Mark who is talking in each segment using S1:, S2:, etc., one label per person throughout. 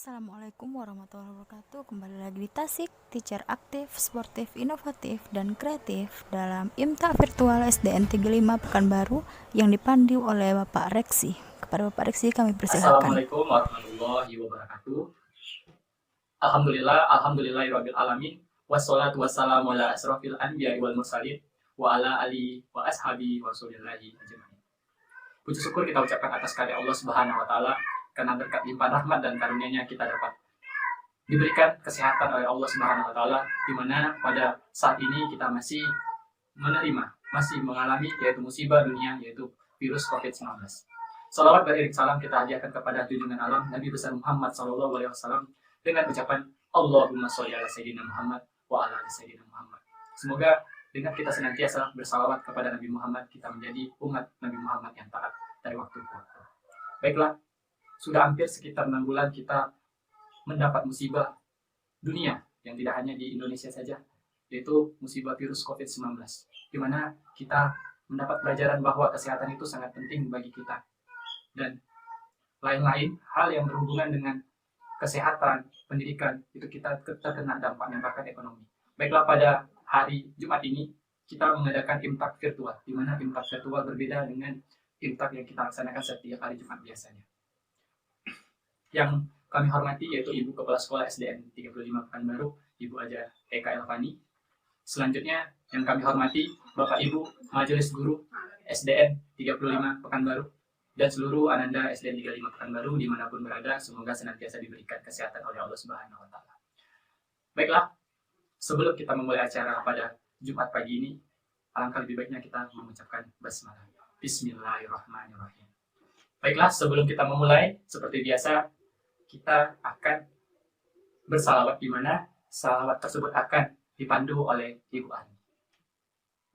S1: Assalamualaikum warahmatullahi wabarakatuh. Kembali lagi di Tasik, teacher aktif, sportif, inovatif, dan kreatif dalam IMTA Virtual SDN 35 Pekanbaru yang dipandu oleh Bapak Reksi. Kepada Bapak Reksi kami persilakan.
S2: Assalamualaikum warahmatullahi wabarakatuh. Alhamdulillahirabbil alamin. Wassalatu wassalamu ala asrofil anbiya'i wal mursalin wa ala alihi wa ashabi wa rasulillahi ajmain. Puji syukur kita ucapkan atas karya Allah Subhanahu wa taala karena berkat limpahan rahmat dan karunia-Nya kita dapat diberikan kesehatan oleh Allah Subhanahu wa taala, di mana pada saat ini kita masih mengalami yaitu musibah dunia, yaitu virus COVID-19. Salawat beriring salam kita hadiahkan kepada junjungan alam Nabi besar Muhammad sallallahu alaihi wasallam dengan ucapan Allahumma sholli ala sayyidina Muhammad wa ala ali sayyidina Muhammad. Semoga dengan kita senantiasa bersalawat kepada Nabi Muhammad, kita menjadi umat Nabi Muhammad yang taat dari waktu ke waktu. Baiklah, sudah hampir sekitar 6 bulan kita mendapat musibah dunia yang tidak hanya di Indonesia saja, yaitu musibah virus COVID-19, di mana kita mendapat pelajaran bahwa kesehatan itu sangat penting bagi kita, dan lain-lain hal yang berhubungan dengan kesehatan, pendidikan, itu kita terkena dampaknya bahkan ekonomi. Baiklah, pada hari Jumat ini kita mengadakan imtak virtual, di mana imtak virtual berbeda dengan imtak yang kita laksanakan setiap hari Jumat biasanya. Yang kami hormati yaitu Ibu Kepala Sekolah SDN 35 Pekanbaru, Ibu Aja Eka Elvani. Selanjutnya yang kami hormati Bapak Ibu Majelis Guru SDN 35 Pekanbaru dan seluruh Ananda SDN 35 Pekanbaru dimanapun berada, semoga senantiasa diberikan kesehatan oleh Allah Subhanahu wa taala. Baiklah, sebelum kita memulai acara pada Jumat pagi ini, alangkah lebih baiknya kita mengucapkan basmalah. Bismillahirrahmanirrahim. Baiklah, sebelum kita memulai, seperti biasa kita akan bersalawat, di mana salawat tersebut akan dipandu oleh Ibu Ani.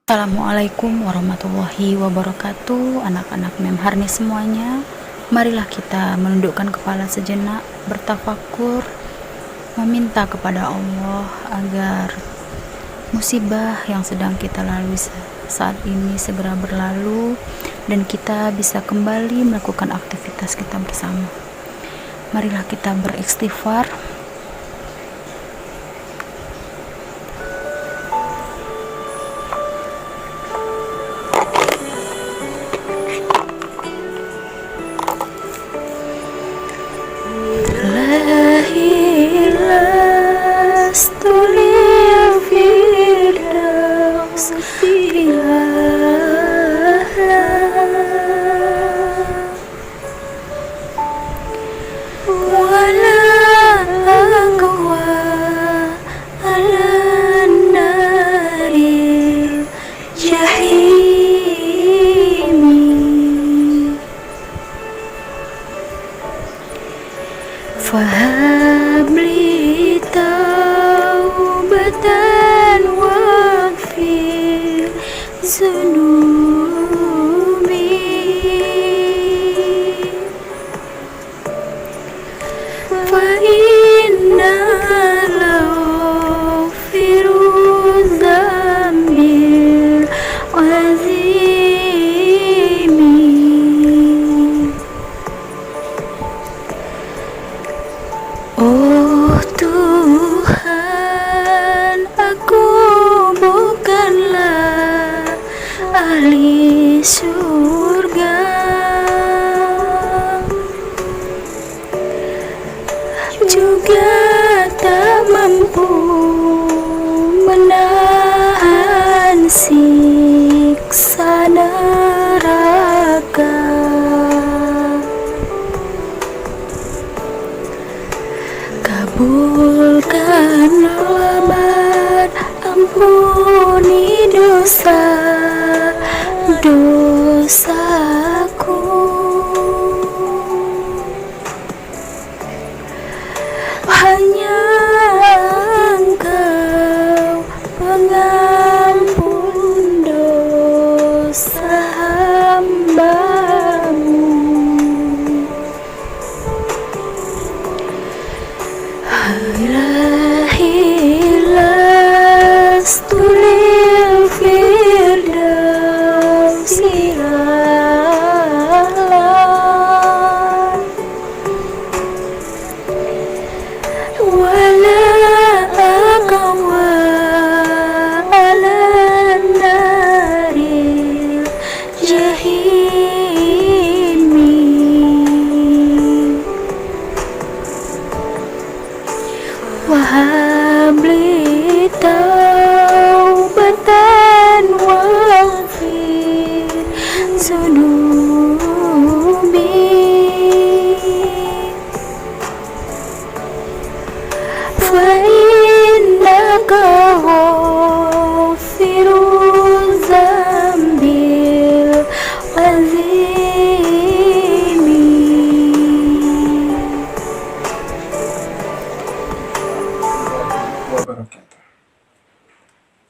S1: Assalamualaikum warahmatullahi wabarakatuh. Anak-anak Memharni semuanya, marilah kita menundukkan kepala sejenak, bertafakur, meminta kepada Allah agar musibah yang sedang kita lalui saat ini segera berlalu dan kita bisa kembali melakukan aktivitas kita bersama. Marilah kita beristighfar. Fahabli taubatan waghfir zunubi fa inna lahu firuzambil azimi. Oh Tuhan, aku bukanlah ahli surga, juga tak mampu menahan siksa neraka. Kabulkanlah bar, ampuni dosaku. Hanya Engkau pengampun dosa hamba-Mu.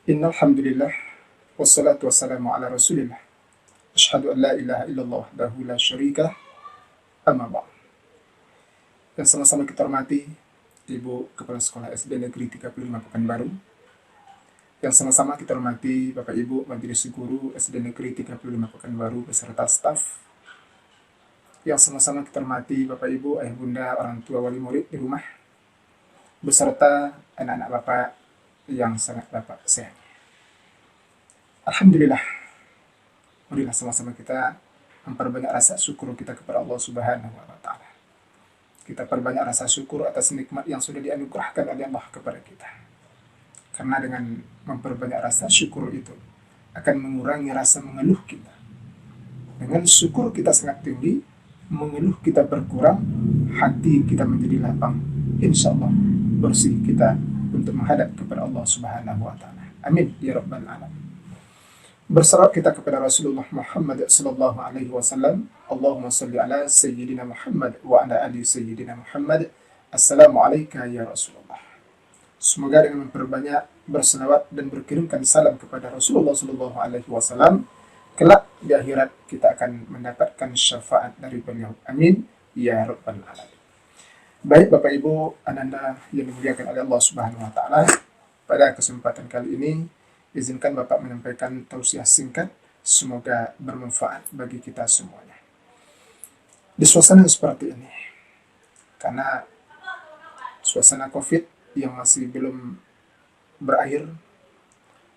S3: Innal hamdalillah wassalatu wassalamu ala Rasulillah. Asyhadu an la ilaha illallah wahdahu la syarika lah. Amma ba'd. Yang sama-sama kita hormati Ibu Kepala Sekolah SD Negeri 35 Pekanbaru. Yang sama-sama kita hormati Bapak Ibu Majelis Guru SD Negeri 35 Pekanbaru beserta staf. Yang sama-sama kita hormati Bapak Ibu, Ayah Bunda, orang tua wali murid di rumah beserta anak-anak Bapak yang sangat Bapak sayangi. Alhamdulillah, marilah sama-sama kita memperbanyak rasa syukur kita kepada Allah Subhanahu wa Ta'ala. Kita perbanyak rasa syukur atas nikmat yang sudah dianugerahkan oleh Allah kepada kita. Karena dengan memperbanyak rasa syukur itu akan mengurangi rasa mengeluh kita. Dengan syukur kita sangat tinggi, mengeluh kita berkurang, hati kita menjadi lapang. Insya Allah bersih kita untuk menghadap kepada Allah Subhanahu wa Ta'ala. Amin ya rabbal alamin. Bersalawat kita kepada Rasulullah Muhammad sallallahu alaihi wasallam. Allahumma salli ala sayyidina Muhammad wa ala ali sayyidina Muhammad. Assalamualaikum ya Rasulullah. Semoga dengan memperbanyak berselawat dan berkirimkan salam kepada Rasulullah sallallahu alaihi wasallam, kelak di akhirat kita akan mendapatkan syafaat dari beliau. Amin ya rabbal alamin. Baik Bapak Ibu, Ananda yang dimuliakan oleh Allah Subhanahu wa Ta'ala, pada kesempatan kali ini izinkan Bapak menyampaikan tausiah singkat, semoga bermanfaat bagi kita semuanya. Di suasana seperti ini, karena suasana COVID yang masih belum berakhir,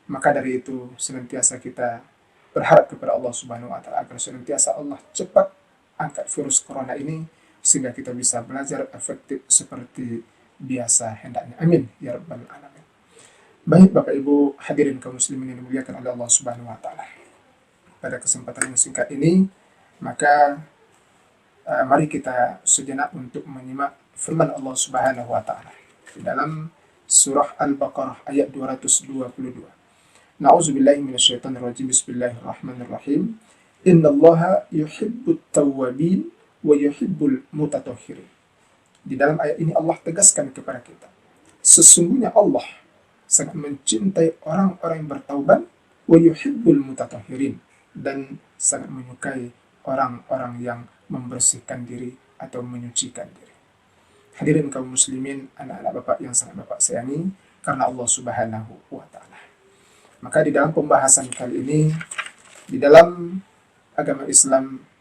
S3: maka dari itu senantiasa kita berharap kepada Allah Subhanahu wa Ta'ala agar senantiasa Allah cepat angkat virus corona ini sehingga kita bisa belajar efektif seperti biasa hendaknya. Amin ya rabbal alamin. Baik Bapak Ibu hadirin kaum muslimin yang dimuliakan oleh Allah Subhanahu wa Ta'ala. Pada kesempatan yang singkat ini, maka mari kita sejenak untuk menyimak firman Allah Subhanahu wa Ta'ala di dalam surah Al-Baqarah ayat 222. Na'udzubillahi minasyaitonir rajim. Bismillahirrahmanirrahim. Innallaha yuhibbut tawwabin wa yuhibbul mutatahhirin. Di dalam ayat ini Allah tegaskan kepada kita, sesungguhnya Allah sangat mencintai orang-orang yang bertaubat, wa yuhibbul mutatahhirin, dan sangat menyukai orang-orang yang membersihkan diri atau menyucikan diri. Hadirin kaum muslimin, anak-anak Bapak yang sangat Bapak sayangi karena Allah Subhanahu wa Ta'ala. Maka di dalam pembahasan kali ini, di dalam agama Islam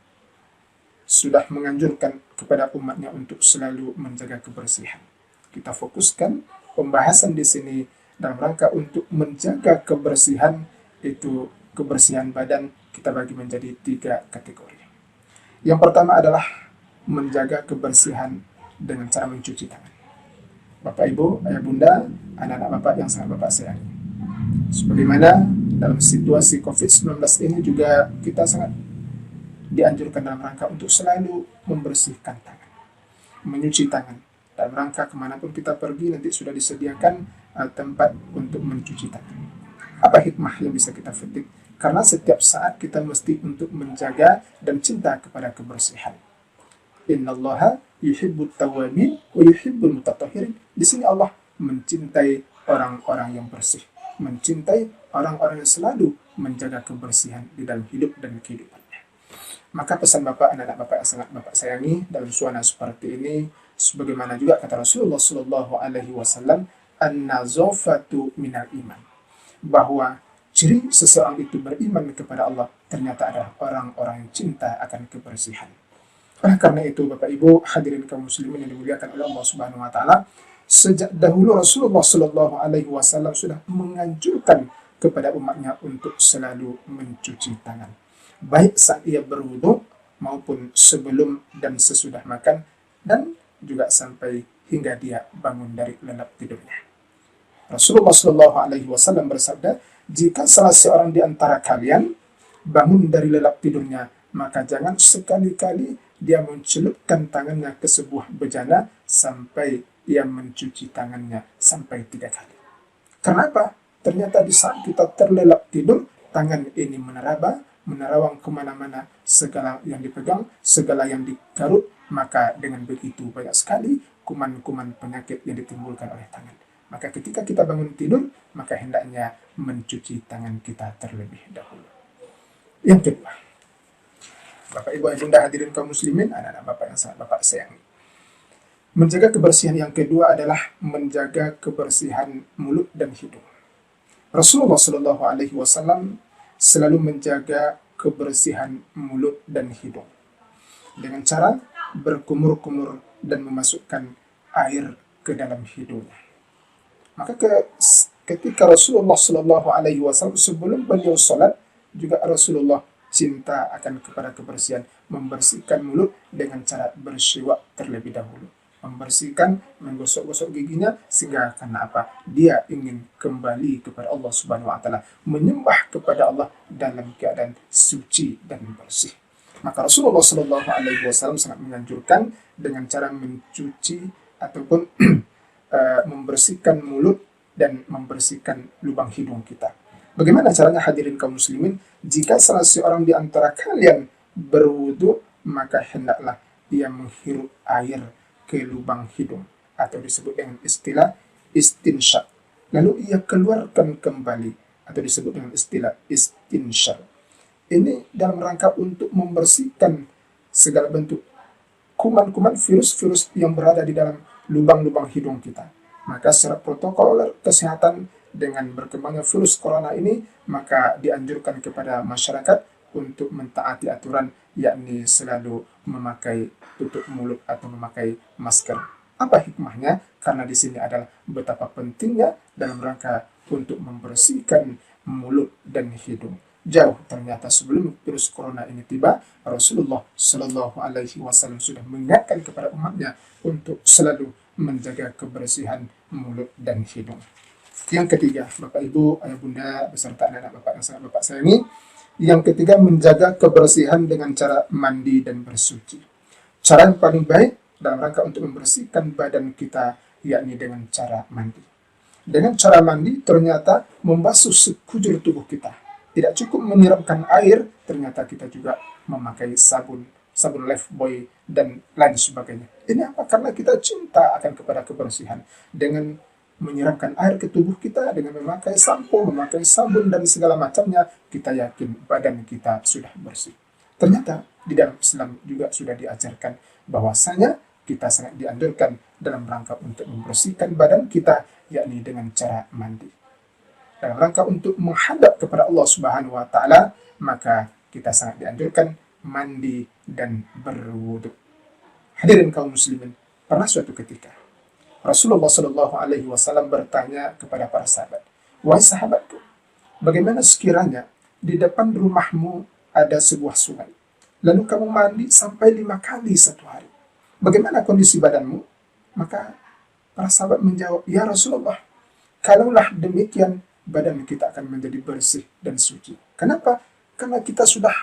S3: sudah menganjurkan kepada umatnya untuk selalu menjaga kebersihan. Kita fokuskan pembahasan di sini dalam rangka untuk menjaga kebersihan, itu kebersihan badan kita bagi menjadi 3 kategori. Yang pertama adalah menjaga kebersihan dengan cara mencuci tangan. Bapak Ibu, Ayah Bunda, anak-anak Bapak yang sangat Bapak sayangi. Sebagaimana dalam situasi COVID-19 ini juga kita sangat dianjurkan dalam rangka untuk selalu membersihkan tangan, mencuci tangan. Dalam rangka kemanapun kita pergi nanti sudah disediakan tempat untuk mencuci tangan. Apa hikmah yang bisa kita petik? Karena setiap saat kita mesti untuk menjaga dan cinta kepada kebersihan. Innallaha yuhibbut tawwabin wa yuhibbul mutatahhirin. Di sini Allah mencintai orang-orang yang bersih, mencintai orang-orang yang selalu menjaga kebersihan di dalam hidup dan kehidupannya. Maka pesan Bapak, anak-anak Bapak yang sangat Bapak sayangi dalam suasana seperti ini, sebagaimana juga kata Rasulullah Shallallahu Alaihi Wasallam, an-nazafatu minal iman, bahwa ciri seseorang itu beriman kepada Allah ternyata adalah orang-orang yang cinta akan kebersihan. Oleh karena itu, Bapak Ibu hadirin kaum muslimin yang dimuliakan oleh Allah Subhanahu Wa Taala, sejak dahulu Rasulullah Shallallahu Alaihi Wasallam sudah menganjurkan kepada umatnya untuk selalu mencuci tangan, baik saat ia berwudu maupun sebelum dan sesudah makan, dan juga sampai hingga dia bangun dari lelap tidurnya. Rasulullah Shallallahu Alaihi Wasallam bersabda, jika salah seorang di antara kalian bangun dari lelap tidurnya, maka jangan sekali-kali dia mencelupkan tangannya ke sebuah bejana sampai ia mencuci tangannya sampai 3 kali. Kenapa? Ternyata di saat kita terlelap tidur, tangan ini menerawang kemana-mana, segala yang dipegang, segala yang digarut, maka dengan begitu banyak sekali kuman-kuman penyakit yang ditimbulkan oleh tangan. Maka ketika kita bangun tidur, maka hendaknya mencuci tangan kita terlebih dahulu. Yang kedua, Bapak Ibu Ibunda hadirin kaum muslimin, anak-anak Bapak yang sangat Bapak sayangi. Menjaga kebersihan yang kedua adalah menjaga kebersihan mulut dan hidung. Rasulullah Shallallahu Alaihi Wasallam selalu menjaga kebersihan mulut dan hidung dengan cara berkumur-kumur dan memasukkan air ke dalam hidungnya. Maka ketika Rasulullah Shallallahu Alaihi Wasallam sebelum beliau sholat juga Rasulullah cinta akan kepada kebersihan, membersihkan mulut dengan cara bersiwak terlebih dahulu, membersihkan, menggosok-gosok giginya, sehingga karena apa? Dia ingin kembali kepada Allah Subhanahu wa taala, menyembah kepada Allah dalam keadaan suci dan bersih. Maka Rasulullah Shallallahu alaihi wasallam sangat menganjurkan dengan cara mencuci ataupun membersihkan mulut dan membersihkan lubang hidung kita. Bagaimana caranya hadirin kaum muslimin? Jika salah seorang di antara kalian berwudu, maka hendaklah dia menghirup air ke lubang hidung atau disebut dengan istilah istinsyaq. Lalu ia keluarkan kembali atau disebut dengan istilah istinsyaq. Ini dalam rangka untuk membersihkan segala bentuk kuman-kuman virus-virus yang berada di dalam lubang-lubang hidung kita. Maka secara protokol kesehatan dengan berkembangnya virus corona ini, maka dianjurkan kepada masyarakat untuk mentaati aturan, yakni selalu memakai tutup mulut atau memakai masker. Apa hikmahnya? Karena di sini adalah betapa pentingnya dalam rangka untuk membersihkan mulut dan hidung. Jauh ternyata sebelum virus corona ini tiba, Rasulullah Shallallahu Alaihi Wasallam sudah mengingatkan kepada umatnya untuk selalu menjaga kebersihan mulut dan hidung. Yang ketiga, Bapak Ibu, Ayah Bunda, beserta anak-anak Bapak yang sangat Bapak sayangi, yang ketiga menjaga kebersihan dengan cara mandi dan bersuci. Cara yang paling baik dalam rangka untuk membersihkan badan kita, yakni dengan cara mandi. Dengan cara mandi ternyata membasuh sekujur tubuh kita. Tidak cukup menyiramkan air, ternyata kita juga memakai sabun Lifebuoy dan lain sebagainya. Ini apa? Karena kita cinta akan kepada kebersihan. Dengan menyiramkan air ke tubuh kita, dengan memakai sampo, memakai sabun dan segala macamnya, kita yakin badan kita sudah bersih. Ternyata di dalam Islam juga sudah diajarkan bahwasanya kita sangat dianjurkan dalam rangka untuk membersihkan badan kita, yakni dengan cara mandi. Dalam rangka untuk menghadap kepada Allah Subhanahu wa taala, maka kita sangat dianjurkan mandi dan berwudu. Hadirin kaum muslimin, pernah suatu ketika Rasulullah Shallallahu alaihi wasallam bertanya kepada para sahabat, "Wahai sahabatku, bagaimana sekiranya di depan rumahmu ada sebuah sungai, lalu kamu mandi sampai 5 kali satu hari? Bagaimana kondisi badanmu?" Maka para sahabat menjawab, "Ya Rasulullah, kalaulah demikian, badan kita akan menjadi bersih dan suci." Kenapa? Karena kita sudah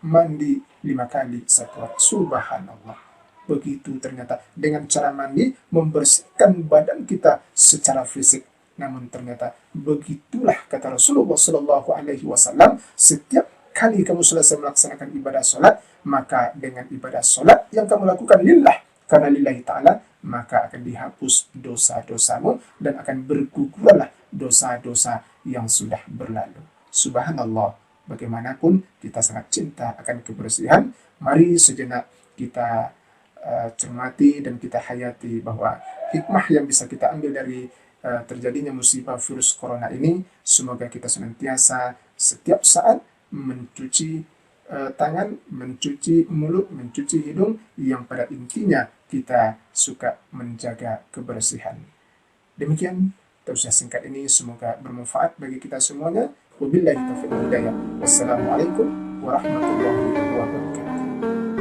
S3: mandi 5 kali satu hari. Subhanallah. Begitu ternyata dengan cara mandi membersihkan badan kita secara fisik. Namun ternyata begitulah kata Rasulullah Shallallahu Alaihi Wasallam, setiap kali kamu selesai melaksanakan ibadah sholat, maka dengan ibadah sholat yang kamu lakukan lillah, karena lillahi ta'ala, maka akan dihapus dosa-dosamu dan akan bergugurlah dosa-dosa yang sudah berlalu. Subhanallah, bagaimanapun kita sangat cinta akan kebersihan. Mari sejenak kita cermati dan kita hayati bahwa hikmah yang bisa kita ambil dari terjadinya musibah virus corona ini. Semoga kita senantiasa setiap saat mencuci tangan, mencuci mulut, mencuci hidung, yang pada intinya kita suka menjaga kebersihan. Demikian tausiah singkat ini, semoga bermanfaat bagi kita semuanya. Wabillahi taufiq wal hidayah. Wassalamualaikum warahmatullahi wabarakatuh.